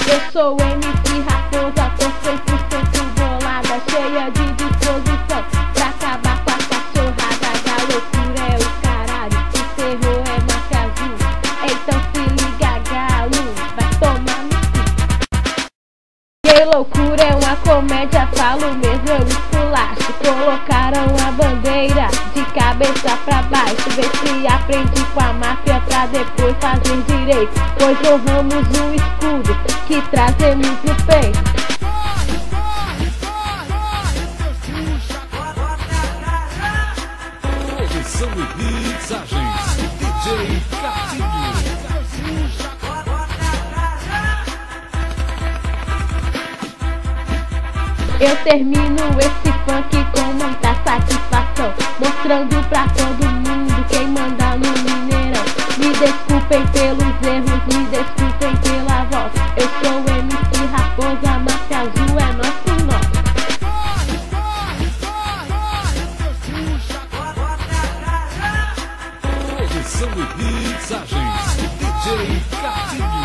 Eu sou MC Raposa, tô 100% bolada, cheia de disposição pra acabar com a cachorrada. Da loucura é o caralho, o terror é máfia azul. Então se liga, galo, vai tomar no cu. Que loucura é uma comédia, falo mesmo, eu esculacho. Colocaram a bandeira de cabeça pra baixo. Vê se aprende com a máfia pra depois fazer direito, pois honramos o escudo que trazemos no peito. Produção e mixagens, DJ Catinho. Eu termino esse funk com muita satisfação, mostrando pra todo mundo quem manda no Mineirão. Me desculpem pelos erros, me desculpem pela voz. Eu sou MC Raposa, máfia azul é nosso nome. Produção e mixagens, DJ Catinho.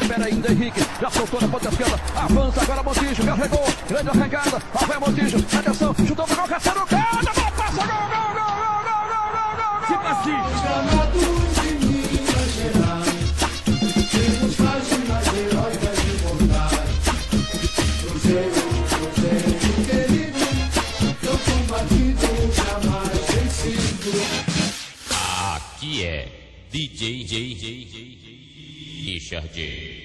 Espera ainda, Henrique, já soltou na ponta esquerda, avança agora Montijo, carregou, grande arrancada, lá vai Montijo, atenção, chutou pro gol, caçando o cara, bola passa, gol, gol, gol, gol, gol, gol, gol, gol, gol, gol, Gramados de Minas Gerais, temos páginas heróicas de bondade. Cruzeiro querido, tão combatido, jamais vencido. Aqui é DJ Richard.